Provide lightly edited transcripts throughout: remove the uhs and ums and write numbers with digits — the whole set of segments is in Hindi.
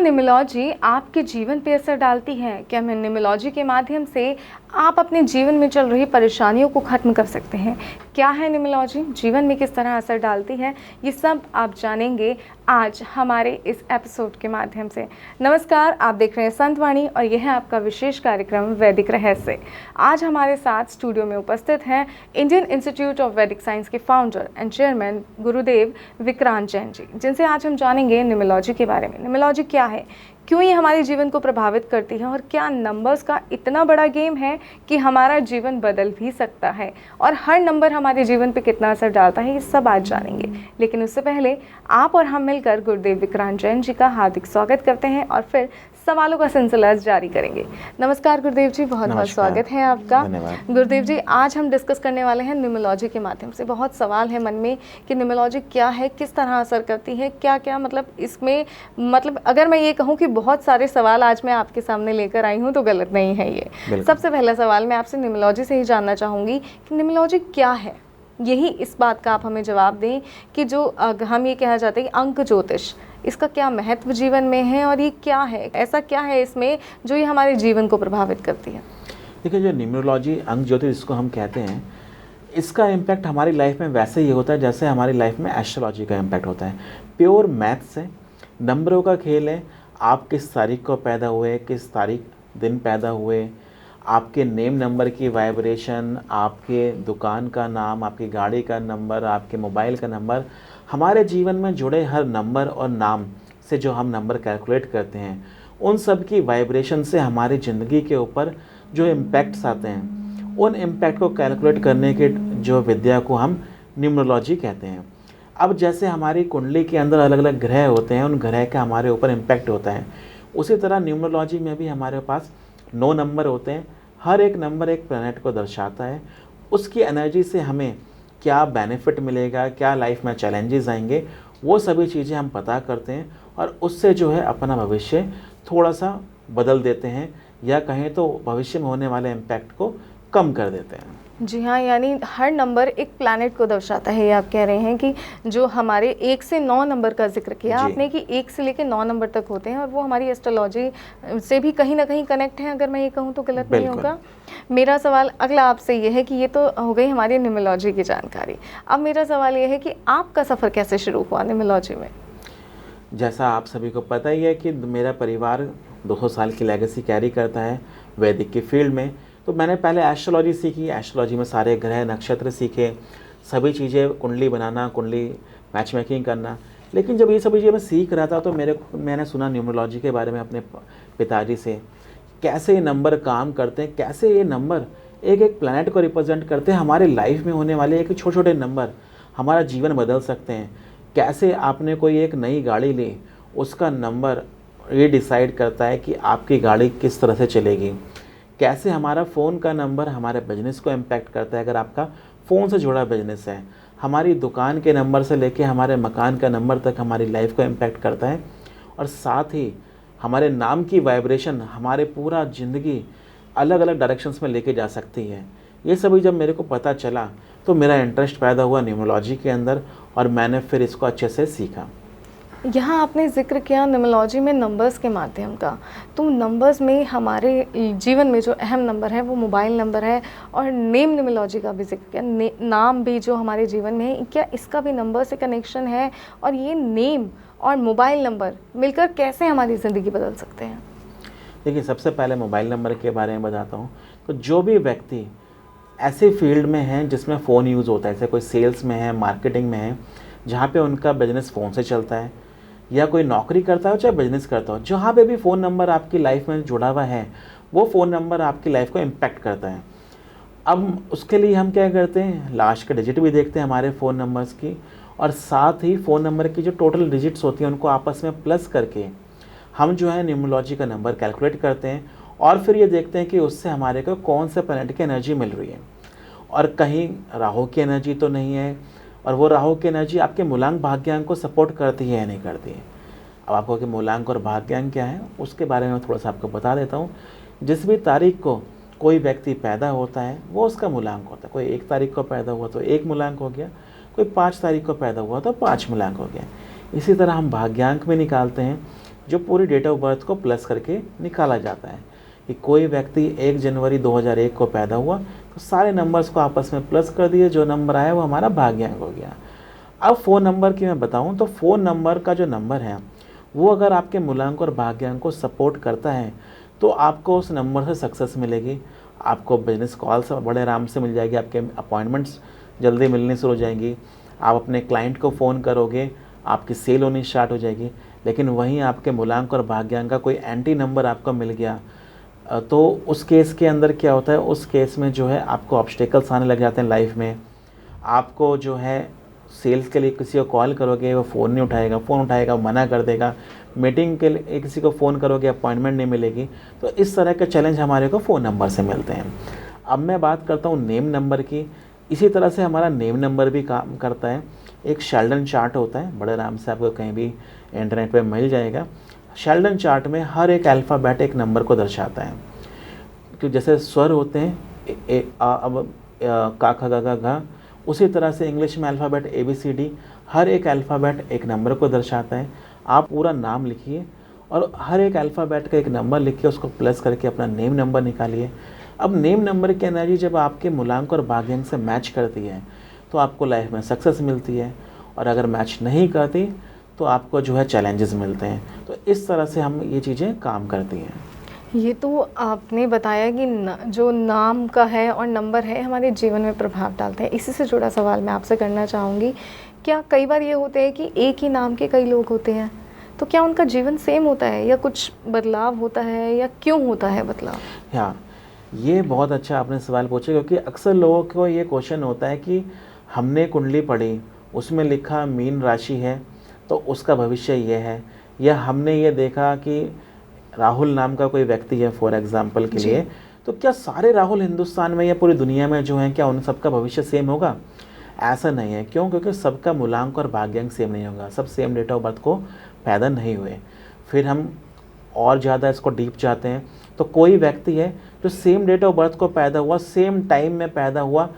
न्यूमरोलॉजी आपके जीवन पे असर डालती है? क्या न्यूमरोलॉजी के माध्यम से आप अपने जीवन में चल रही परेशानियों को ख़त्म कर सकते हैं? क्या है न्यूमरोलॉजी, जीवन में किस तरह असर डालती है, ये सब आप जानेंगे आज हमारे इस एपिसोड के माध्यम से। नमस्कार, आप देख रहे हैं संतवाणी और यह है आपका विशेष कार्यक्रम वैदिक रहस्य। आज हमारे साथ स्टूडियो में उपस्थित हैं इंडियन इंस्टीट्यूट ऑफ वैदिक साइंस के फाउंडर एंड चेयरमैन गुरुदेव विक्रांत जैन जी, जिनसे आज हम जानेंगे न्यूमरोलॉजी के बारे में। न्यूमरोलॉजी क्या है, क्यों ये हमारे जीवन को प्रभावित करती है और क्या नंबर्स का इतना बड़ा गेम है कि हमारा जीवन बदल भी सकता है, और हर नंबर हमारे जीवन पे कितना असर डालता है, ये सब आज जानेंगे। लेकिन उससे पहले आप और हम मिलकर गुरुदेव विक्रांत जैन जी का हार्दिक स्वागत करते हैं और फिर सवालों का सिलसिला जारी करेंगे। नमस्कार गुरुदेव जी, बहुत बहुत स्वागत है आपका। गुरुदेव जी, आज हम डिस्कस करने वाले हैं न्यूमरोलॉजी के माध्यम से। बहुत सवाल है मन में कि न्यूमरोलॉजी क्या है, किस तरह असर करती है, क्या क्या मतलब इसमें, मतलब अगर मैं ये कहूँ कि बहुत सारे सवाल आज मैं आपके सामने लेकर आई हूँ तो गलत नहीं है ये। सबसे पहला सवाल मैं आपसे न्यूमरोलॉजी से ही जानना चाहूँगी कि न्यूमरोलॉजी क्या है। यही इस बात का आप हमें जवाब दें कि जो हम ये कहना चाहते हैं कि अंक ज्योतिष, इसका क्या महत्व जीवन में है और ये क्या है, ऐसा क्या है इसमें जो ये हमारे जीवन को प्रभावित करती है? देखिए, जो न्यूमरोलॉजी अंक ज्योतिष जिसको हम कहते हैं, इसका इम्पैक्ट हमारी लाइफ में वैसे ही होता है जैसे हमारी लाइफ में एस्ट्रोलॉजी का इम्पैक्ट होता है। प्योर मैथ्स है, नंबरों का खेल है। आप किस तारीख को पैदा हुए, किस तारीख दिन पैदा हुए, आपके नेम नंबर की वाइब्रेशन, आपके दुकान का नाम, आपकी गाड़ी का नंबर, आपके मोबाइल का नंबर, हमारे जीवन में जुड़े हर नंबर और नाम से जो हम नंबर कैलकुलेट करते हैं, उन सब की वाइब्रेशन से हमारी ज़िंदगी के ऊपर जो इम्पैक्ट्स आते हैं, उन इम्पैक्ट को कैलकुलेट करने के जो विद्या को हम न्यूमरोलॉजी कहते हैं। अब जैसे हमारी कुंडली के अंदर अलग अलग ग्रह होते हैं, उन ग्रह का हमारे ऊपर इम्पैक्ट होता है, उसी तरह न्यूमरोलॉजी में भी हमारे पास 9 नंबर होते हैं। हर एक नंबर एक प्लैनेट को दर्शाता है। उसकी एनर्जी से हमें क्या बेनिफिट मिलेगा, क्या लाइफ में चैलेंजेस आएंगे, वो सभी चीज़ें हम पता करते हैं और उससे जो है अपना भविष्य थोड़ा सा बदल देते हैं, या कहें तो भविष्य में होने वाले इम्पैक्ट को कम कर देते हैं। जी हाँ, यानी हर नंबर एक प्लैनेट को दर्शाता है। ये आप कह रहे हैं कि जो हमारे 1 से 9 नंबर का जिक्र किया आपने कि 1 से लेकर 9 नंबर तक होते हैं और वो हमारी एस्ट्रोलॉजी से भी कहीं ना कहीं कनेक्ट है, अगर मैं ये कहूँ तो गलत नहीं होगा। मेरा सवाल अगला आपसे ये है कि ये तो हो गई हमारी न्यूमरोलॉजी की जानकारी। अब मेरा सवाल ये है कि आपका सफ़र कैसे शुरू हुआ न्यूमरोलॉजी में? जैसा आप सभी को पता ही है कि मेरा परिवार 200 साल की लेगेसी कैरी करता है वैदिक की फील्ड में। तो मैंने पहले एस्ट्रोलॉजी सीखी, एस्ट्रोलॉजी में सारे ग्रह नक्षत्र सीखे, सभी चीज़ें, कुंडली बनाना, कुंडली मैच मेकिंग करना। लेकिन जब ये सभी चीज़ें मैं सीख रहा था तो मैंने सुना न्यूमरोलॉजी के बारे में अपने पिताजी से, कैसे ये नंबर काम करते हैं, कैसे ये नंबर एक एक प्लैनेट को रिप्रेजेंट करते हैं। हमारे लाइफ में होने वाले एक छोटे छोटे नंबर हमारा जीवन बदल सकते हैं। कैसे आपने कोई एक नई गाड़ी ली, उसका नंबर ये डिसाइड करता है कि आपकी गाड़ी किस तरह से चलेगी। कैसे हमारा फ़ोन का नंबर हमारे बिजनेस को इम्पैक्ट करता है, अगर आपका फ़ोन से जुड़ा बिजनेस है। हमारी दुकान के नंबर से लेके हमारे मकान का नंबर तक हमारी लाइफ को इम्पैक्ट करता है। और साथ ही हमारे नाम की वाइब्रेशन हमारे पूरा ज़िंदगी अलग अलग डायरेक्शंस में लेके जा सकती है। ये सभी जब मेरे को पता चला तो मेरा इंटरेस्ट पैदा हुआ न्यूमरोलॉजी के अंदर और मैंने फिर इसको अच्छे से सीखा। यहाँ आपने जिक्र किया न्यूमरोलॉजी में नंबर्स के माध्यम का, तो नंबर्स में हमारे जीवन में जो अहम नंबर है वो मोबाइल नंबर है, और नेम न्यूमरोलॉजी का भी जिक्र किया, नाम भी जो हमारे जीवन में है, क्या इसका भी नंबर से कनेक्शन है? और ये नेम और मोबाइल नंबर मिलकर कैसे हमारी ज़िंदगी बदल सकते हैं? देखिए, सबसे पहले मोबाइल नंबर के बारे में बताता हूँ। तो जो भी व्यक्ति ऐसे फील्ड में हैं जिसमें फ़ोन यूज़ होता है, जैसे कोई सेल्स में है, मार्केटिंग में है, जहाँ पे उनका बिजनेस फ़ोन से चलता है, या कोई नौकरी करता है चाहे बिजनेस करता हो, जहाँ पे भी फ़ोन नंबर आपकी लाइफ में जुड़ा हुआ है, वो फ़ोन नंबर आपकी लाइफ को इम्पैक्ट करता है। अब उसके लिए हम क्या करते हैं, लास्ट के डिजिट भी देखते हैं हमारे फ़ोन नंबर्स की, और साथ ही फ़ोन नंबर की जो टोटल डिजिट्स होती हैं उनको आपस में प्लस करके हम जो है न्यूमरोलॉजी का नंबर कैलकुलेट करते हैं। और फिर ये देखते हैं कि उससे हमारे को कौन से प्लैनेट की एनर्जी मिल रही है, और कहीं राहु की एनर्जी तो नहीं है, और वो राहु की एनर्जी आपके मूलांक भाग्यांक को सपोर्ट करती है या नहीं करती है। अब आपको कि मूलांक और भाग्यांक क्या है उसके बारे में थोड़ा सा आपको बता देता हूँ। जिस भी तारीख को कोई व्यक्ति पैदा होता है वो उसका मूलांक होता है। कोई 1 तारीख को पैदा हुआ तो 1 मूलांक हो गया, कोई 5 तारीख को पैदा हुआ तो 5 मूलांक हो गया। इसी तरह हम भाग्यांक में निकालते हैं जो पूरी डेट ऑफ बर्थ को प्लस करके निकाला जाता है कि कोई व्यक्ति 1 जनवरी 2001 को पैदा हुआ तो सारे नंबर्स को आपस में प्लस कर दिए, जो नंबर आया वो हमारा भाग्यांक हो गया। अब फ़ोन नंबर की मैं बताऊं तो फ़ोन नंबर का जो नंबर है वो अगर आपके मूलांक और भाग्यांक को सपोर्ट करता है तो आपको उस नंबर से सक्सेस मिलेगी, आपको बिजनेस कॉल्स बड़े आराम से मिल जाएगी, आपके अपॉइंटमेंट्स जल्दी मिलनी शुरू हो जाएंगी, आप अपने क्लाइंट को फ़ोन करोगे, आपकी सेल होनी स्टार्ट हो जाएगी। लेकिन वहीं आपके मूलांक और भाग्यांक का कोई एंटी नंबर आपको मिल गया तो उस केस के अंदर क्या होता है, उस केस में जो है आपको ऑब्स्टेकल्स आने लग जाते हैं लाइफ में। आपको जो है सेल्स के लिए किसी को कॉल करोगे वो फ़ोन नहीं उठाएगा, फ़ोन उठाएगा मना कर देगा, मीटिंग के लिए किसी को फ़ोन करोगे अपॉइंटमेंट नहीं मिलेगी। तो इस तरह के चैलेंज हमारे को फ़ोन नंबर से मिलते हैं। अब मैं बात करता हूँ नेम नंबर की। इसी तरह से हमारा नेम नंबर भी काम करता है। एक शेल्डन चार्ट होता है, बड़े आराम से आपको कहीं भी इंटरनेट पे मिल जाएगा। शेल्डन चार्ट में हर एक अल्फ़ाबेट एक नंबर को दर्शाता है, क्योंकि जैसे स्वर होते हैं का ख ग घ, उसी तरह से इंग्लिश में अल्फ़ाबेट ABCD, हर एक अल्फ़ाबेट एक नंबर को दर्शाता है। आप पूरा नाम लिखिए और हर एक अल्फ़ाबेट का एक नंबर लिख के उसको प्लस करके अपना नेम नंबर निकालिए। अब नेम नंबर की एनर्जी जब आपके मूलांक और भाग्यांक से मैच करती है तो आपको लाइफ में सक्सेस मिलती है, और अगर मैच नहीं करती तो आपको जो है चैलेंजेस मिलते हैं। तो इस तरह से हम ये चीज़ें काम करती हैं। ये तो आपने बताया कि जो नाम का है और नंबर है हमारे जीवन में प्रभाव डालते हैं। इसी से जुड़ा सवाल मैं आपसे करना चाहूँगी, क्या कई बार ये होता है कि एक ही नाम के कई लोग होते हैं, तो क्या उनका जीवन सेम होता है या कुछ बदलाव होता है, या क्यों होता है बदलाव? हाँ, ये बहुत अच्छा आपने सवाल पूछा, क्योंकि अक्सर लोगों को ये क्वेश्चन होता है कि हमने कुंडली पढ़ी, उसमें लिखा मीन राशि है तो उसका भविष्य ये है, या हमने ये देखा कि राहुल नाम का कोई व्यक्ति है फॉर एग्जांपल के लिए, तो क्या सारे राहुल हिंदुस्तान में या पूरी दुनिया में जो हैं क्या उन सबका भविष्य सेम होगा? ऐसा नहीं है। क्यों? क्योंकि सबका मूलांक और भाग्यांक सेम नहीं होगा, सब सेम डेट ऑफ बर्थ को पैदा नहीं हुए। फिर हम और ज़्यादा इसको डीप जाते हैं तो कोई व्यक्ति है जो सेम डेट ऑफ बर्थ को पैदा हुआ, सेम टाइम में पैदा हुआ,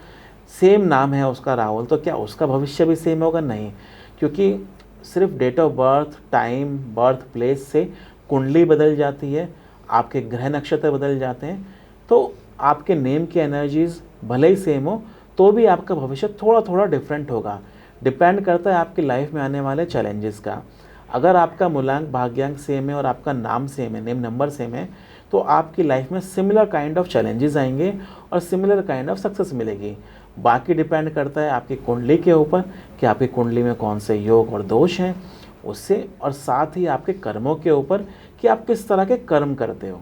सेम नाम है उसका राहुल, तो क्या उसका भविष्य भी सेम होगा? नहीं, क्योंकि सिर्फ date of birth, time, birth place से कुंडली बदल जाती है, आपके ग्रह नक्षत्र बदल जाते हैं। तो आपके नेम की एनर्जीज भले ही सेम हो तो भी आपका भविष्य थोड़ा थोड़ा डिफरेंट होगा। डिपेंड करता है आपकी लाइफ में आने वाले चैलेंजेस का। अगर आपका मूलांक भाग्यांक सेम है और आपका नाम सेम है, नेम नंबर सेम है, तो आपकी लाइफ में सिमिलर काइंड ऑफ चैलेंजेस आएंगे और सिमिलर काइंड ऑफ सक्सेस मिलेगी। बाकी डिपेंड करता है आपकी कुंडली के ऊपर कि आपकी कुंडली में कौन से योग और दोष हैं उससे, और साथ ही आपके कर्मों के ऊपर कि आप किस तरह के कर्म करते हो,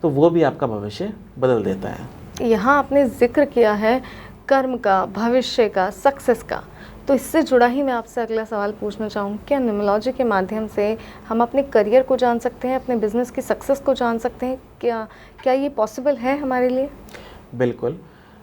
तो वो भी आपका भविष्य बदल देता है। यहाँ आपने जिक्र किया है कर्म का, भविष्य का, सक्सेस का, तो इससे जुड़ा ही मैं आपसे अगला सवाल पूछना चाहूँ, क्या न्यूमरोलॉजी के माध्यम से हम अपने करियर को जान सकते हैं, अपने बिजनेस की सक्सेस को जान सकते हैं? क्या ये पॉसिबल है हमारे लिए? बिल्कुल,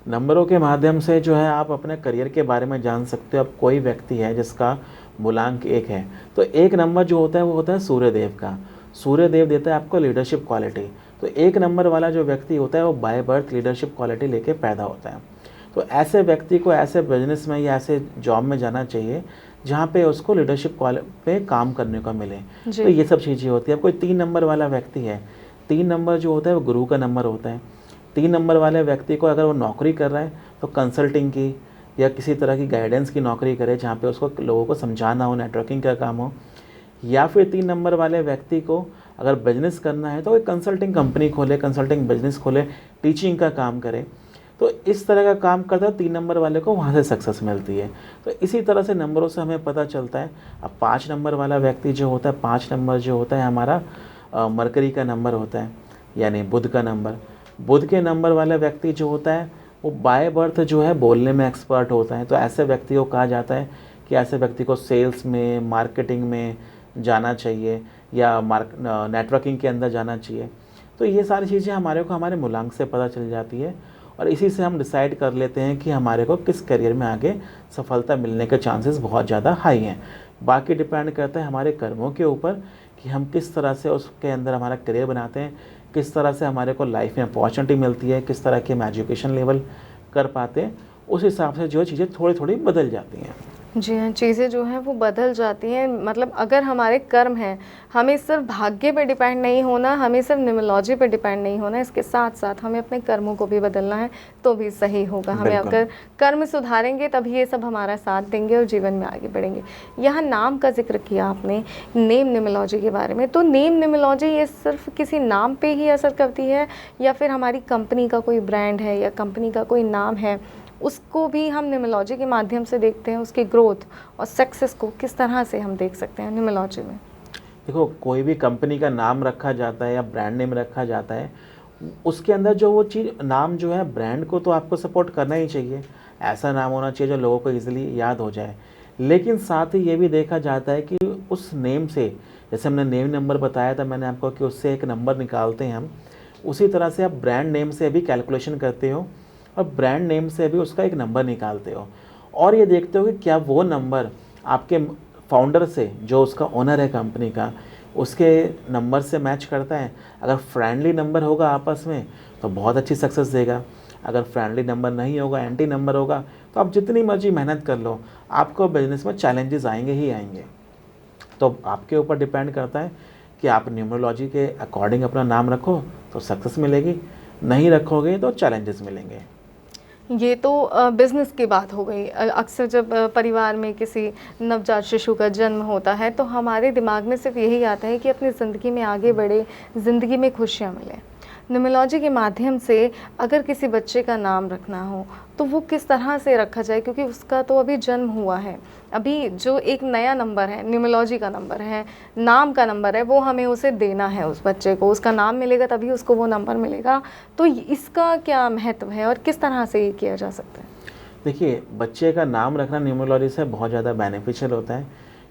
नंबरों के माध्यम से जो है आप अपने करियर के बारे में जान सकते हो। अब कोई व्यक्ति है जिसका मूलांक 1 है, तो 1 नंबर जो होता है वो होता है सूर्यदेव का। सूर्यदेव देता है आपको लीडरशिप क्वालिटी। तो 1 नंबर वाला जो व्यक्ति होता है वो बाय बर्थ लीडरशिप क्वालिटी लेके पैदा होता है। तो ऐसे व्यक्ति को ऐसे बिजनेस में या ऐसे जॉब में जाना चाहिए जहाँ पे उसको लीडरशिप पे काम करने को मिले। तो ये सब चीज़ें होती है। अब कोई 3 नंबर वाला व्यक्ति है, 3 नंबर जो होता है वो गुरु का नंबर होता है। 3 नंबर वाले व्यक्ति को अगर वो नौकरी कर रहा है तो कंसल्टिंग की या किसी तरह की गाइडेंस की नौकरी करे जहाँ पे उसको लोगों को समझाना हो, नेटवर्किंग का काम हो। या फिर 3 नंबर वाले व्यक्ति को अगर बिजनेस करना है तो कोई कंसल्टिंग कंपनी खोले, कंसल्टिंग बिजनेस खोले, टीचिंग का काम करे। तो इस तरह का काम करता है 3 नंबर वाले को, वहाँ से सक्सेस मिलती है। तो इसी तरह से नंबरों से हमें पता चलता है। अब 5 नंबर वाला व्यक्ति जो होता है, 5 नंबर जो होता है हमारा मरकरी का नंबर होता है, यानी बुध का नंबर। बुध के नंबर वाला व्यक्ति जो होता है वो बाय बर्थ जो है बोलने में एक्सपर्ट होता है। तो ऐसे व्यक्ति को कहा जाता है कि ऐसे व्यक्ति को सेल्स में, मार्केटिंग में जाना चाहिए या नेटवर्किंग के अंदर जाना चाहिए। तो ये सारी चीज़ें हमारे को हमारे मूलांक से पता चल जाती है और इसी से हम डिसाइड कर लेते हैं कि हमारे को किस करियर में आगे सफलता मिलने के चांसेस बहुत ज़्यादा हाई हैं। बाकी डिपेंड करता है हमारे कर्मों के ऊपर कि हम किस तरह से उसके अंदर हमारा करियर बनाते हैं, किस तरह से हमारे को लाइफ में अपॉर्चुनिटी मिलती है, किस तरह की हम एजुकेशन लेवल कर पाते हैं। उस हिसाब से जो चीज़ें थोड़ी थोड़ी बदल जाती हैं। जी हाँ, चीज़ें जो हैं वो बदल जाती हैं। मतलब अगर हमारे कर्म हैं, हमें सिर्फ भाग्य पे डिपेंड नहीं होना, हमें सिर्फ न्यूमरोलॉजी पे डिपेंड नहीं होना, इसके साथ-साथ हमें अपने कर्मों को भी बदलना है, तो भी सही होगा। हमें बिल्कुल। अगर कर्म सुधारेंगे तभी ये सब हमारा साथ देंगे और जीवन में आगे बढ़ेंगे। यहाँ नाम का ज़िक्र किया आपने, नेम न्यूमरोलॉजी के बारे में, तो नेम न्यूमरोलॉजी ये सिर्फ किसी नाम पे ही असर करती है या फिर हमारी कंपनी का कोई ब्रांड है या कंपनी का कोई नाम है, उसको भी हम न्यूमरोलॉजी के माध्यम से देखते हैं, उसकी ग्रोथ और सक्सेस को किस तरह से हम देख सकते हैं न्यूमरोलॉजी में? देखो, कोई भी कंपनी का नाम रखा जाता है या ब्रांड नेम रखा जाता है, उसके अंदर जो वो चीज़ नाम जो है, ब्रांड को तो आपको सपोर्ट करना ही चाहिए। ऐसा नाम होना चाहिए जो लोगों को ईज़िली याद हो जाए। लेकिन साथ ही ये भी देखा जाता है कि उस नेम से, जैसे हमने नेम नंबर बताया था मैंने आपको कि उससे एक नंबर निकालते हैं हम, उसी तरह से आप ब्रांड नेम से भी कैलकुलेशन करते हो और ब्रांड नेम से भी उसका एक नंबर निकालते हो और ये देखते हो कि क्या वो नंबर आपके फाउंडर से, जो उसका ओनर है कंपनी का, उसके नंबर से मैच करता है। अगर फ्रेंडली नंबर होगा आपस में तो बहुत अच्छी सक्सेस देगा। अगर फ्रेंडली नंबर नहीं होगा, एंटी नंबर होगा, तो आप जितनी मर्जी मेहनत कर लो, आपको बिजनेस में चैलेंजेस आएंगे ही आएंगे। तो आपके ऊपर डिपेंड करता है कि आप न्यूमरोलॉजी के अकॉर्डिंग अपना नाम रखो तो सक्सेस मिलेगी, नहीं रखोगे तो चैलेंजेस मिलेंगे। ये तो बिज़नेस की बात हो गई। अक्सर जब परिवार में किसी नवजात शिशु का जन्म होता है तो हमारे दिमाग में सिर्फ यही आता है कि अपनी ज़िंदगी में आगे बढ़े, ज़िंदगी में खुशियाँ मिलें। न्यूमरोलॉजी के माध्यम से अगर किसी बच्चे का नाम रखना हो तो वो किस तरह से रखा जाए, क्योंकि उसका तो अभी जन्म हुआ है। अभी जो एक नया नंबर है, न्यूमरोलॉजी का नंबर है, नाम का नंबर है, वो हमें उसे देना है उस बच्चे को। उसका नाम मिलेगा तभी उसको वो नंबर मिलेगा। तो इसका क्या महत्व है और किस तरह से ये किया जा सकता है? देखिए, बच्चे का नाम रखना न्यूमरोलॉजी से बहुत ज़्यादा बेनिफिशियल होता है,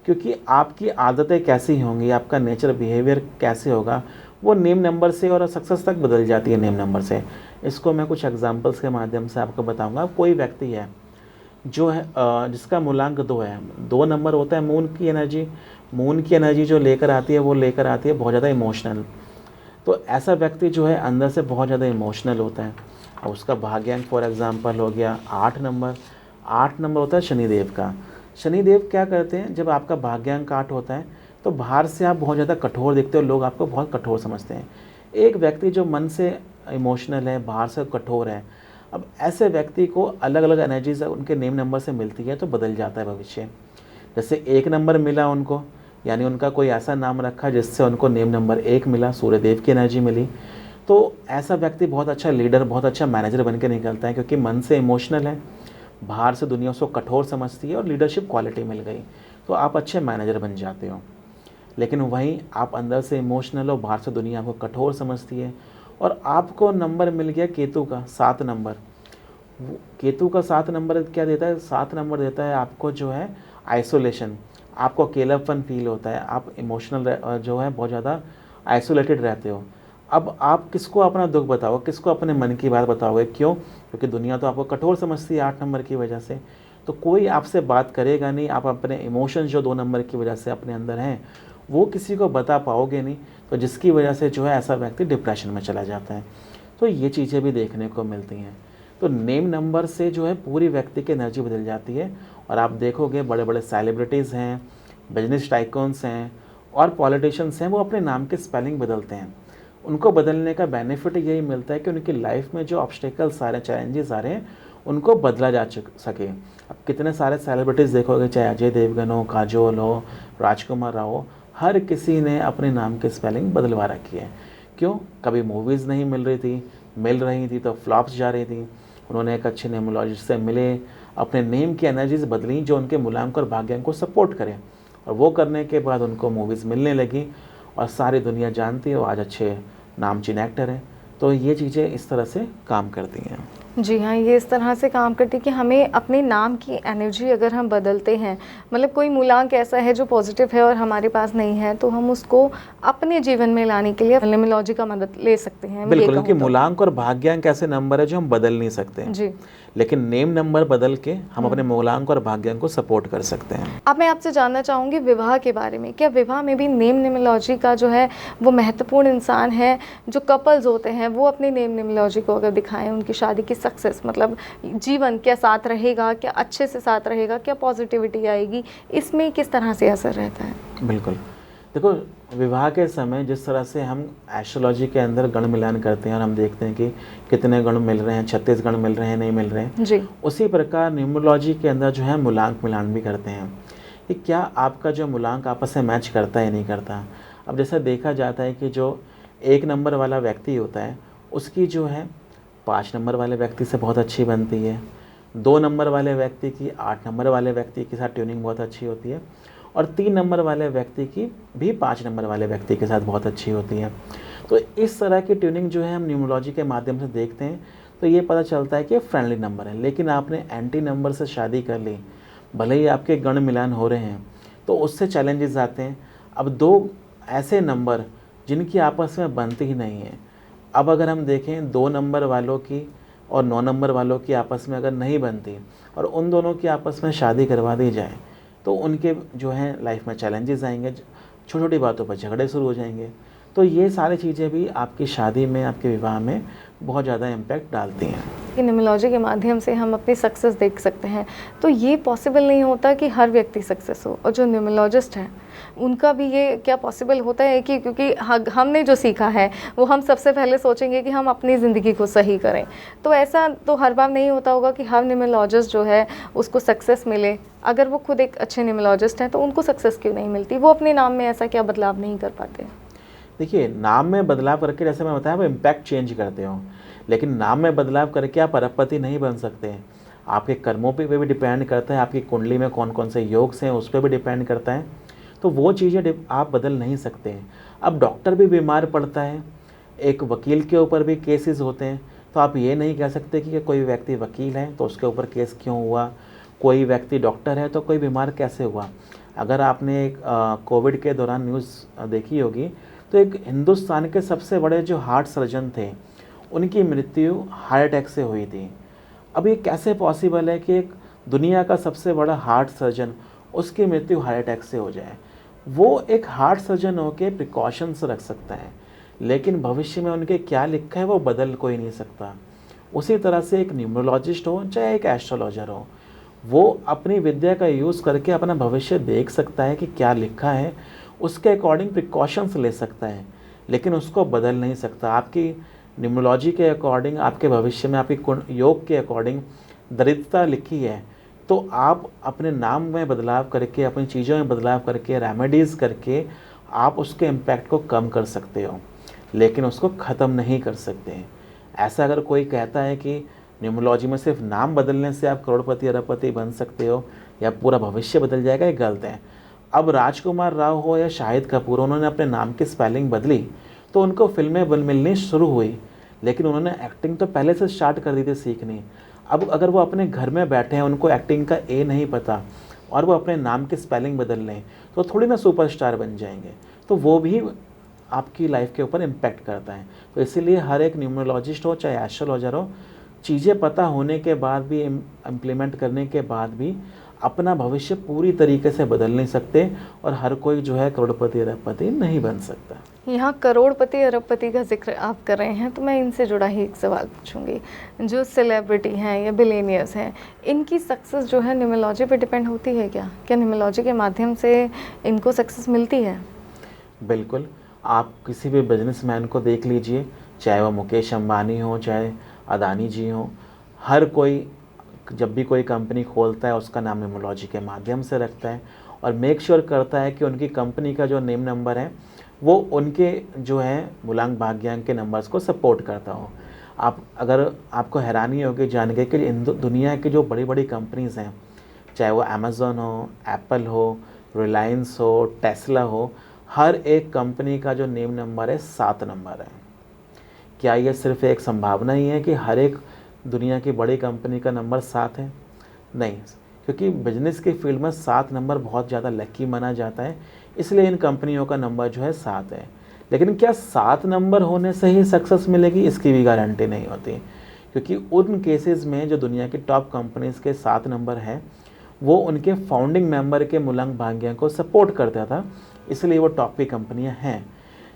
क्योंकि आपकी आदतें कैसी होंगी, आपका नेचर बिहेवियर कैसे होगा, वो नेम नंबर से और सक्सेस तक बदल जाती है नेम नंबर से। इसको मैं कुछ एग्जांपल्स के माध्यम से आपको बताऊंगा। कोई व्यक्ति है जो है जिसका मूलांक 2 है, 2 नंबर होता है मून की एनर्जी। मून की एनर्जी जो लेकर आती है वो लेकर आती है बहुत ज़्यादा इमोशनल। तो ऐसा व्यक्ति जो है अंदर से बहुत ज़्यादा इमोशनल होता है। और उसका भाग्यांक फॉर एग्जांपल हो गया 8 नंबर। 8 नंबर होता है शनिदेव का। शनिदेव क्या करते हैं, जब आपका भाग्यांक 8 होता है तो बाहर से आप बहुत ज़्यादा कठोर दिखते हो, लोग आपको बहुत कठोर समझते हैं। एक व्यक्ति जो मन से इमोशनल है, बाहर से कठोर है, अब ऐसे व्यक्ति को अलग अलग एनर्जीज उनके नेम नंबर से मिलती है तो बदल जाता है भविष्य। जैसे 1 नंबर मिला उनको, यानी उनका कोई ऐसा नाम रखा जिससे उनको नेम नंबर 1 मिला, सूर्यदेव की एनर्जी मिली, तो ऐसा व्यक्ति बहुत अच्छा लीडर, बहुत अच्छा मैनेजर बन के निकलता है, क्योंकि मन से इमोशनल है, बाहर से दुनिया उसको कठोर समझती है और लीडरशिप क्वालिटी मिल गई तो आप अच्छे मैनेजर बन जाते हो। लेकिन वहीं आप अंदर से इमोशनल हो, बाहर से दुनिया आपको कठोर समझती है और आपको नंबर मिल गया केतु का 7 नंबर। केतु का 7 नंबर क्या देता है? 7 नंबर देता है आपको जो है आइसोलेशन, आपको अकेलापन फील होता है, आप इमोशनल जो है बहुत ज़्यादा आइसोलेटेड रहते हो। अब आप किसको अपना दुख बताओगे, किसको अपने मन की बात बताओगे? क्यों? क्योंकि दुनिया तो आपको कठोर समझती है 8 नंबर की वजह से, तो कोई आपसे बात करेगा नहीं। आप अपने इमोशंस जो 2 नंबर की वजह से अपने अंदर हैं वो किसी को बता पाओगे नहीं, तो जिसकी वजह से जो है ऐसा व्यक्ति डिप्रेशन में चला जाता है। तो ये चीज़ें भी देखने को मिलती हैं। तो नेम नंबर से जो है पूरी व्यक्ति की एनर्जी बदल जाती है और आप देखोगे बड़े बड़े सेलिब्रिटीज़ हैं, बिजनेस टाइकॉन्स हैं और पॉलिटिशियंस हैं, वो अपने नाम के स्पेलिंग बदलते हैं। उनको बदलने का बेनिफिट यही मिलता है कि उनकी लाइफ में जो ऑब्स्टेकल्स आ रहे हैं, चैलेंजेस आ रहे हैं, उनको बदला जा सके। अब कितने सारे सेलिब्रिटीज़ देखोगे, चाहे अजय देवगन हो, काजोल हो, राजकुमार राव हो, हर किसी ने अपने नाम की स्पेलिंग बदलवा रखी है। क्यों? कभी मूवीज़ नहीं मिल रही थी तो फ्लॉप्स जा रही थी, उन्होंने एक अच्छे न्यूमरोलॉजिस्ट से मिले, अपने नेम की एनर्जीज बदली जो उनके मूलांक और भाग्यांक को सपोर्ट करें, और वो करने के बाद उनको मूवीज़ मिलने लगी और सारी दुनिया जानती है, वो आज अच्छे नामचीन एक्टर हैं। तो ये चीज़ें इस तरह से काम करती हैं। जी हाँ, ये इस तरह से काम करती है कि हमें अपने नाम की एनर्जी अगर हम बदलते हैं, मतलब कोई मूलांक ऐसा है जो पॉजिटिव है और हमारे पास नहीं है, तो हम उसको अपने जीवन में लाने के लिए न्यूमरोलॉजी का मदद ले सकते हैं। बिल्कुल, क्योंकि मूलांक और भाग्यांक ऐसे नंबर है जो हम बदल नहीं सकते। जी। लेकिन नेम नंबर बदल के हम अपने मूलांक और भाग्यांक को सपोर्ट कर सकते हैं। अब मैं आपसे जानना चाहूँगी विवाह के बारे में। क्या विवाह में भी नेम न्यूमरोलॉजी का जो है वो महत्वपूर्ण इंसान है? जो कपल्स होते हैं वो अपनी नेम न्यूमरोलॉजी को अगर दिखाएं, उनकी शादी की सक्सेस, मतलब जीवन क्या साथ रहेगा, क्या अच्छे से साथ रहेगा, क्या पॉजिटिविटी आएगी, इसमें किस तरह से असर रहता है? बिल्कुल, देखो विवाह के समय जिस तरह से हम एस्ट्रोलॉजी के अंदर गण मिलान करते हैं और हम देखते हैं कि कितने गण मिल रहे हैं, 36 गण मिल रहे हैं, नहीं मिल रहे हैं जी। उसी प्रकार न्यूमरोलॉजी के अंदर जो है मूलांक मिलान भी करते हैं कि क्या आपका जो मूलांक आपस में मैच करता है या नहीं करता। अब जैसा देखा जाता है कि जो 1 नंबर वाला व्यक्ति होता है उसकी जो है 5 नंबर वाले व्यक्ति से बहुत अच्छी बनती है, 2 नंबर वाले व्यक्ति की 8 नंबर वाले व्यक्ति के साथ ट्यूनिंग बहुत अच्छी होती है, और 3 नंबर वाले व्यक्ति की भी 5 नंबर वाले व्यक्ति के साथ बहुत अच्छी होती है। तो इस तरह की ट्यूनिंग जो है हम न्यूमरोलॉजी के माध्यम से देखते हैं तो ये पता चलता है कि फ्रेंडली नंबर है। लेकिन आपने एंटी नंबर से शादी कर ली, भले ही आपके गण मिलान हो रहे हैं, तो उससे चैलेंजेस आते हैं। अब 2 ऐसे नंबर जिनकी आपस में बनती ही नहीं है, अब अगर हम देखें 2 नंबर वालों की और 9 नंबर वालों की आपस में अगर नहीं बनती और उन दोनों की आपस में शादी करवा दी जाए तो उनके जो है लाइफ में चैलेंजेस आएंगे, छोटी छोटी बातों पर झगड़े शुरू हो जाएंगे। तो ये सारी चीज़ें भी आपकी शादी में, आपके विवाह में बहुत ज़्यादा इम्पैक्ट डालती हैं। न्यूमरोलॉजी के माध्यम से हम अपनी सक्सेस देख सकते हैं, तो ये पॉसिबल नहीं होता कि हर व्यक्ति सक्सेस हो, और जो न्यूमरोलॉजिस्ट हैं उनका भी ये क्या पॉसिबल होता है कि क्योंकि हमने जो सीखा है वो हम सबसे पहले सोचेंगे कि हम अपनी ज़िंदगी को सही करें, तो ऐसा तो हर बार नहीं होता होगा कि हर न्यूमरोलॉजिस्ट जो है उसको सक्सेस मिले। अगर वो खुद एक अच्छे न्यूमरोलॉजिस्ट हैं तो उनको सक्सेस क्यों नहीं मिलती? वो अपने नाम में ऐसा क्या बदलाव नहीं कर पाते? देखिए, नाम में बदलाव करके, जैसे मैं बताया, वो इम्पैक्ट चेंज करते हो, लेकिन नाम में बदलाव करके आप अरबपति नहीं बन सकते। आपके कर्मों पे भी डिपेंड करता है, आपकी कुंडली में कौन कौन से योग हैं उस पर भी डिपेंड करता है, तो वो चीज़ें आप बदल नहीं सकते। अब डॉक्टर भी बीमार पड़ता है, एक वकील के ऊपर भी केसेस होते हैं, तो आप ये नहीं कह सकते कि कोई व्यक्ति वकील है तो उसके ऊपर केस क्यों हुआ, कोई व्यक्ति डॉक्टर है तो कोई बीमार कैसे हुआ। अगर आपने कोविड के दौरान न्यूज़ देखी होगी तो एक हिंदुस्तान के सबसे बड़े जो हार्ट सर्जन थे उनकी मृत्यु हार्ट अटैक से हुई थी। अब ये कैसे पॉसिबल है कि एक दुनिया का सबसे बड़ा हार्ट सर्जन उसकी मृत्यु हार्ट अटैक से हो जाए? वो एक हार्ट सर्जन होके प्रिकॉशंस रख सकता है, लेकिन भविष्य में उनके क्या लिखा है वो बदल कोई नहीं सकता। उसी तरह से एक न्यूमरोलॉजिस्ट हो चाहे एक एस्ट्रोलॉजर हो, वो अपनी विद्या का यूज़ करके अपना भविष्य देख सकता है कि क्या लिखा है, उसके अकॉर्डिंग प्रिकॉशंस ले सकता है, लेकिन उसको बदल नहीं सकता। आपकी न्यूमरोलॉजी के अकॉर्डिंग आपके भविष्य में आपकी योग के अकॉर्डिंग दरिद्रता लिखी है, तो आप अपने नाम में बदलाव करके, अपनी चीज़ों में बदलाव करके, रेमेडीज़ करके आप उसके इम्पैक्ट को कम कर सकते हो, लेकिन उसको ख़त्म नहीं कर सकते। ऐसा अगर कोई कहता है कि न्यूमरोलॉजी में सिर्फ नाम बदलने से आप करोड़पति अरबपति बन सकते हो या पूरा भविष्य बदल जाएगा, ये गलत है। अब राजकुमार राव हो या शाहिद कपूर, उन्होंने अपने नाम की स्पेलिंग बदली तो उनको फिल्में मिलनी शुरू हुई, लेकिन उन्होंने एक्टिंग तो पहले से स्टार्ट कर दी थी सीखनी। अब अगर वो अपने घर में बैठे हैं, उनको एक्टिंग का ए नहीं पता और वो अपने नाम की स्पेलिंग बदल लें तो थोड़ी ना सुपरस्टार बन जाएंगे, तो वो भी आपकी लाइफ के ऊपर इम्पैक्ट करता है। तो इसीलिए हर एक न्यूमरोलॉजिस्ट हो चाहे एस्ट्रोलॉजर हो, चीज़ें पता होने के बाद भी, इम्प्लीमेंट करने के बाद भी अपना भविष्य पूरी तरीके से बदल नहीं सकते, और हर कोई जो है करोड़पति अरबपति नहीं बन सकता। यहाँ करोड़पति अरबपति का जिक्र आप कर रहे हैं तो मैं इनसे जुड़ा ही एक सवाल पूछूंगी। जो सेलिब्रिटी हैं या बिलियनियर्स हैं, इनकी सक्सेस जो है न्यूमरोलॉजी पे डिपेंड होती है क्या? क्या न्यूमरोलॉजी के माध्यम से इनको सक्सेस मिलती है? बिल्कुल, आप किसी भी बिजनेसमैन को देख लीजिए, चाहे वो मुकेश अंबानी हो चाहे अदानी जी हो, हर कोई जब भी कोई कंपनी खोलता है उसका नाम न्यूमरोलॉजी के माध्यम से रखता है और मेक श्योर करता है कि उनकी कंपनी का जो नेम नंबर है वो उनके जो है मूलांक भाग्यांक के नंबर्स को सपोर्ट करता हो। अगर आपको हैरानी होगी जान के कि दुनिया की जो बड़ी बड़ी कंपनीज़ हैं, चाहे वो अमेज़न हो, एप्पल हो, रिलायंस हो, टेस्ला हो, हर एक कंपनी का जो नेम नंबर है 7 नंबर है। क्या ये सिर्फ एक संभावना ही है कि हर एक दुनिया की बड़ी कंपनी का नंबर 7 है? नहीं, क्योंकि बिजनेस की फील्ड में 7 नंबर बहुत ज़्यादा लकी माना जाता है, इसलिए इन कंपनियों का नंबर जो है 7 है। लेकिन क्या 7 नंबर होने से ही सक्सेस मिलेगी? इसकी भी गारंटी नहीं होती, क्योंकि उन केसेस में जो दुनिया की टॉप कंपनीज के 7 नंबर हैं वो उनके फाउंडिंग मेंबर के मूलांक भाग्यांक को सपोर्ट करता था, इसलिए वो टॉप की कंपनियां हैं।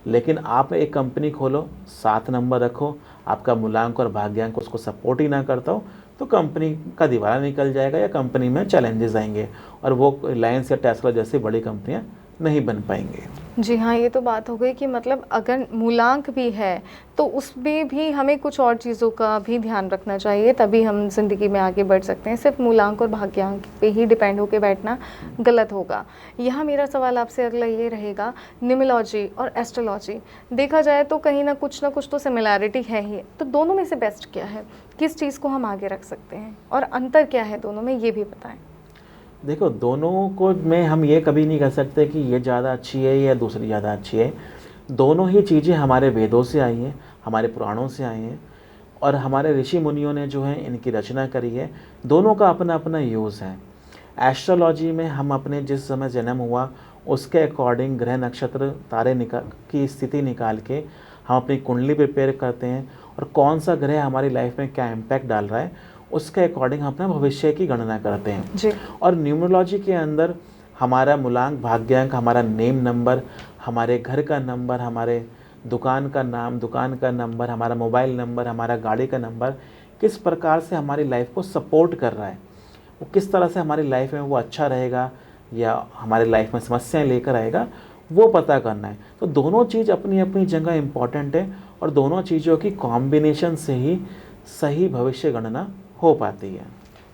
लेकिन आप एक कंपनी खोलो, 7 नंबर रखो, आपका मूलांक और भाग्यांक उसको सपोर्ट ही ना करता हो, तो कंपनी का दिवाला निकल जाएगा या कंपनी में चैलेंजेस आएंगे और वो रिलायंस या टेस्ला जैसी बड़ी कंपनियां नहीं बन पाएंगे। जी हाँ, ये तो बात हो गई कि मतलब अगर मूलांक भी है तो उसमें भी हमें कुछ और चीज़ों का भी ध्यान रखना चाहिए, तभी हम ज़िंदगी में आगे बढ़ सकते हैं। सिर्फ मूलांक और भाग्यांक पे ही डिपेंड होकर बैठना गलत होगा। यहाँ मेरा सवाल आपसे अगला ये रहेगा, न्यूमरोलॉजी और एस्ट्रोलॉजी देखा जाए तो कहीं ना कुछ तो सिमिलैरिटी है ही, तो दोनों में से बेस्ट क्या है? किस चीज़ को हम आगे रख सकते हैं और अंतर क्या है दोनों में, ये भी बताएं। देखो, दोनों को में हम ये कभी नहीं कह सकते कि ये ज़्यादा अच्छी है या दूसरी ज़्यादा अच्छी है। दोनों ही चीज़ें हमारे वेदों से आई हैं, हमारे पुराणों से आई हैं और हमारे ऋषि मुनियों ने जो है इनकी रचना करी है। दोनों का अपना अपना यूज़ है। एस्ट्रोलॉजी में हम अपने जिस समय जन्म हुआ उसके अकॉर्डिंग ग्रह नक्षत्र तारे की स्थिति निकाल के हम अपनी कुंडली प्रिपेयर करते हैं और कौन सा ग्रह हमारी लाइफ में क्या इम्पैक्ट डाल रहा है उसके अकॉर्डिंग हम अपना भविष्य की गणना करते हैं जी। और न्यूमरोलॉजी के अंदर हमारा मूलांक भाग्यांक, हमारा नेम नंबर, हमारे घर का नंबर, हमारे दुकान का नाम, दुकान का नंबर, हमारा मोबाइल नंबर, हमारा गाड़ी का नंबर किस प्रकार से हमारी लाइफ को सपोर्ट कर रहा है, वो किस तरह से हमारी लाइफ में वो अच्छा रहेगा या हमारी लाइफ में समस्याएं लेकर आएगा, वो पता करना है। तो दोनों चीज़ अपनी अपनी जगह इम्पॉर्टेंट है और दोनों चीज़ों की कॉम्बिनेशन से ही सही भविष्य गणना हो पाती है।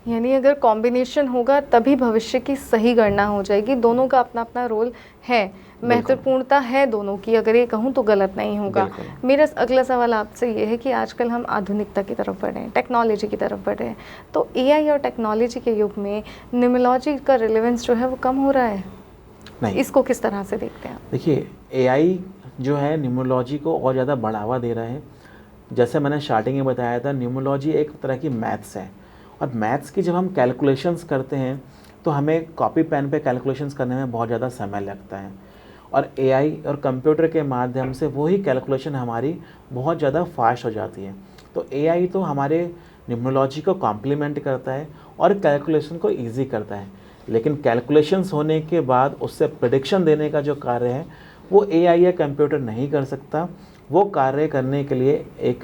यानी अगर कॉम्बिनेशन होगा तभी भविष्य की सही गणना हो जाएगी। दोनों का अपना अपना रोल है, महत्वपूर्णता है दोनों की, अगर ये कहूँ तो गलत नहीं होगा। मेरा अगला सवाल आपसे ये है कि आजकल हम आधुनिकता की तरफ बढ़े हैं, टेक्नोलॉजी की तरफ बढ़े हैं, तो एआई और टेक्नोलॉजी के युग में न्यूमरोलॉजी का रिलेवेंस जो है वो कम हो रहा है? नहीं, इसको किस तरह से देखते हैं आप? देखिए, एआई जो है न्यूमरोलॉजी को और ज़्यादा बढ़ावा दे रहा है। जैसे मैंने स्टार्टिंग में बताया था, न्यूमरोलॉजी एक तरह की मैथ्स है और मैथ्स की जब हम कैलकुलेशंस करते हैं तो हमें कॉपी पेन पे कैलकुलेशंस करने में बहुत ज़्यादा समय लगता है और एआई और कंप्यूटर के माध्यम से वही कैलकुलेशन हमारी बहुत ज़्यादा फास्ट हो जाती है। तो एआई तो हमारे न्यूमरोलॉजी को कॉम्प्लीमेंट करता है और कैलकुलेशन को ईजी करता है, लेकिन कैलकुलेशंस होने के बाद उससे प्रेडिक्शन देने का जो कार्य है वो एआई या कंप्यूटर नहीं कर सकता। वो कार्य करने के लिए एक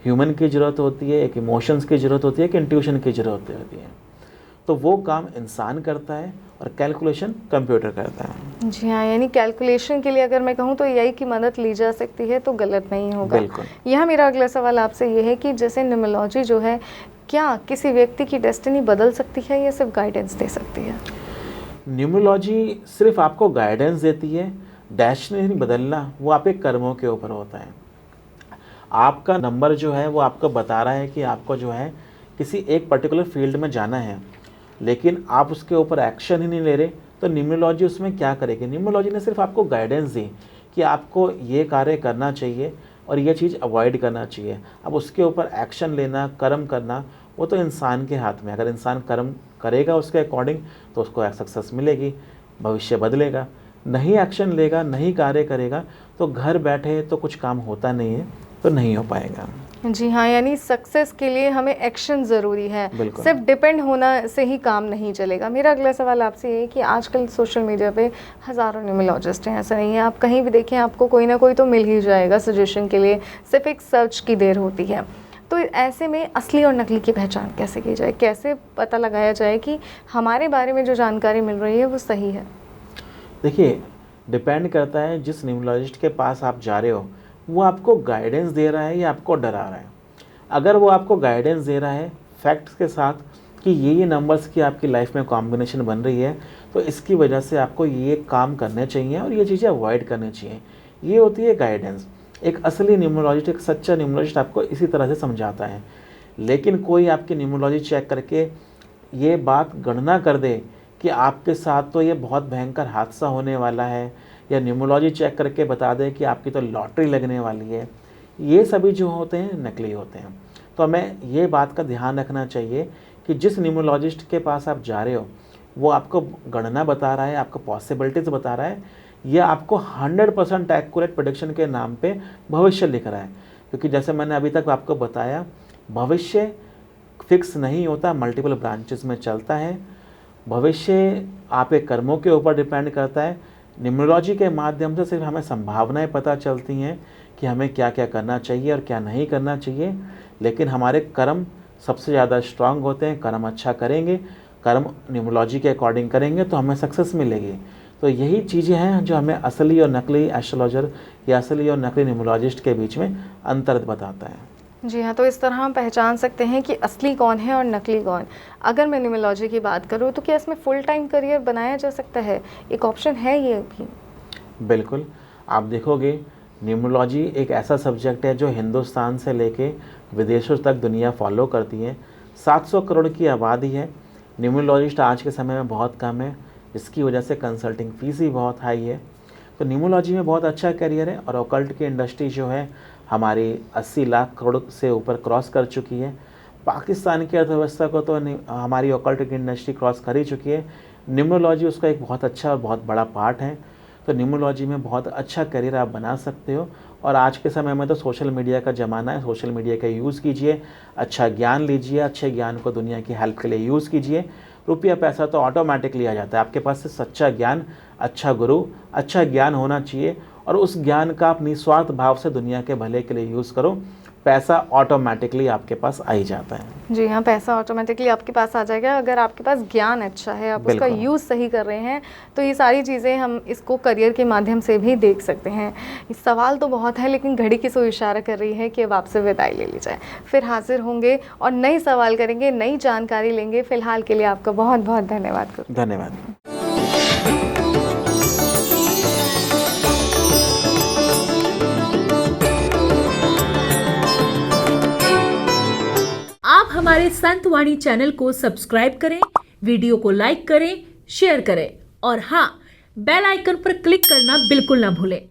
ह्यूमन की ज़रूरत होती है, एक इमोशंस की ज़रूरत होती है, एक इंट्यूशन की ज़रूरत होती है। तो वो काम इंसान करता है और कैलकुलेशन कंप्यूटर करता है। जी हाँ, यानी कैलकुलेशन के लिए अगर मैं कहूँ तो एआई की मदद ली जा सकती है, तो गलत नहीं होगा। बिल्कुल। यह मेरा अगला सवाल आपसे ये है कि जैसे न्यूमरोलॉजी जो है, क्या किसी व्यक्ति की डेस्टिनी बदल सकती है या सिर्फ गाइडेंस दे सकती है? न्यूमरोलॉजी सिर्फ आपको गाइडेंस देती है, डेस्टिनी बदलना वो आपके कर्मों के ऊपर होता है। आपका नंबर जो है वो आपको बता रहा है कि आपको जो है किसी एक पर्टिकुलर फील्ड में जाना है, लेकिन आप उसके ऊपर एक्शन ही नहीं ले रहे, तो न्यूमरोलॉजी उसमें क्या करेगी? न्यूमरोलॉजी ने सिर्फ आपको गाइडेंस दी कि आपको ये कार्य करना चाहिए और ये चीज़ अवॉइड करना चाहिए। अब उसके ऊपर एक्शन लेना, कर्म करना, वो तो इंसान के हाथ में। अगर इंसान कर्म करेगा उसके अकॉर्डिंग तो उसको सक्सेस मिलेगी, भविष्य बदलेगा। नहीं एक्शन लेगा, नहीं कार्य करेगा तो घर बैठे तो कुछ काम होता नहीं है, तो नहीं हो पाएगा। जी हाँ, यानी सक्सेस के लिए हमें एक्शन ज़रूरी है, सिर्फ डिपेंड होना से ही काम नहीं चलेगा। मेरा अगला सवाल आपसे ये है कि आजकल सोशल मीडिया पे हज़ारों न्यूमरोलॉजिस्ट हैं, ऐसा नहीं है, आप कहीं भी देखें आपको कोई ना कोई तो मिल ही जाएगा सजेशन के लिए, सिर्फ एक सर्च की देर होती है। तो ऐसे में असली और नकली की पहचान कैसे की जाए? कैसे पता लगाया जाए कि हमारे बारे में जो जानकारी मिल रही है वो सही है? देखिए, डिपेंड करता है जिस न्यूमरोलॉजिस्ट के पास आप जा रहे हो वो आपको गाइडेंस दे रहा है या आपको डरा रहा है। अगर वो आपको गाइडेंस दे रहा है फैक्ट्स के साथ कि ये नंबर्स की आपकी लाइफ में कॉम्बिनेशन बन रही है, तो इसकी वजह से आपको ये काम करने चाहिए और ये चीज़ें अवॉइड करनी चाहिए, ये होती है गाइडेंस। एक असली न्यूमरोलॉजिस्ट, एक सच्चा न्यूमरोलॉजिस्ट आपको इसी तरह से समझाता है। लेकिन कोई आपकी न्यूमरोलॉजी चेक करके ये बात गणना कर दे कि आपके साथ तो ये बहुत भयंकर हादसा होने वाला है, या न्यूमरोलॉजी चेक करके बता दे कि आपकी तो लॉटरी लगने वाली है, ये सभी जो होते हैं नकली होते हैं। तो हमें ये बात का ध्यान रखना चाहिए कि जिस न्यूमरोलॉजिस्ट के पास आप जा रहे हो वो आपको गणना बता रहा है, आपको पॉसिबिलिटीज़ बता रहा है, या आपको 100% एक्यूरेट प्रेडिक्शन के नाम पे भविष्य लिख रहा है। क्योंकि जैसे मैंने अभी तक आपको बताया भविष्य फिक्स नहीं होता, मल्टीपल ब्रांचेस में चलता है। भविष्य आपके कर्मों के ऊपर डिपेंड करता है। न्यूमरोलॉजी के माध्यम से सिर्फ हमें संभावनाएं पता चलती हैं कि हमें क्या क्या करना चाहिए और क्या नहीं करना चाहिए, लेकिन हमारे कर्म सबसे ज़्यादा स्ट्रांग होते हैं। कर्म अच्छा करेंगे, कर्म न्यूमरोलॉजी के अकॉर्डिंग करेंगे तो हमें सक्सेस मिलेगी। तो यही चीज़ें हैं जो हमें असली और नकली एस्ट्रोलॉजर या असली और नकली न्यूमरोलॉजिस्ट के बीच में अंतर बताता है। जी हाँ, तो इस तरह हम पहचान सकते हैं कि असली कौन है और नकली कौन। अगर मैं न्यूमरोलॉजी की बात करूँ तो क्या इसमें फुल टाइम करियर बनाया जा सकता है? एक ऑप्शन है ये भी? बिल्कुल, आप देखोगे न्यूमरोलॉजी एक ऐसा सब्जेक्ट है जो हिंदुस्तान से लेके विदेशों तक दुनिया फॉलो करती है। 700 करोड़ की आबादी है। न्यूमरोलॉजिस्ट आज के समय में बहुत कम है, इसकी वजह से कंसल्टिंग फ़ीस ही बहुत हाई है। तो न्यूमरोलॉजी में बहुत अच्छा करियर है और ऑकल्ट की इंडस्ट्री जो है हमारी 80 लाख करोड़ से ऊपर क्रॉस कर चुकी है। पाकिस्तान की अर्थव्यवस्था को तो हमारी ऑकल्ट की इंडस्ट्री क्रॉस कर ही चुकी है। न्यूमरोलॉजी उसका एक बहुत अच्छा और बहुत बड़ा पार्ट है। तो न्यूमरोलॉजी में बहुत अच्छा करियर आप बना सकते हो। और आज के समय में तो सोशल मीडिया का ज़माना है, सोशल मीडिया का यूज़ कीजिए, अच्छा ज्ञान लीजिए, अच्छे ज्ञान को दुनिया की हेल्प के लिए यूज़ कीजिए। रुपया पैसा तो ऑटोमेटिकली आ जाता है, आपके पास से सच्चा ज्ञान, अच्छा गुरु, अच्छा ज्ञान होना चाहिए और उस ज्ञान का आप निस्वार्थ भाव से दुनिया के भले के लिए यूज़ करो, पैसा ऑटोमेटिकली आपके पास आ ही जाता है। जी हाँ, पैसा ऑटोमेटिकली आपके पास आ जाएगा अगर आपके पास ज्ञान अच्छा है, आप उसका यूज़ सही कर रहे हैं। तो ये सारी चीज़ें हम इसको करियर के माध्यम से भी देख सकते हैं। इस सवाल तो बहुत है लेकिन घड़ी की सो इशारा कर रही है कि अब आपसे विदाई ले ली जाए। फिर हाजिर होंगे और नए सवाल करेंगे, नई जानकारी लेंगे। फिलहाल के लिए आपका बहुत बहुत धन्यवाद। धन्यवाद। आप हमारे संतवाणी चैनल को सब्सक्राइब करें, वीडियो को लाइक करें, शेयर करें और हाँ, बेल आइकन पर क्लिक करना बिल्कुल ना भूलें।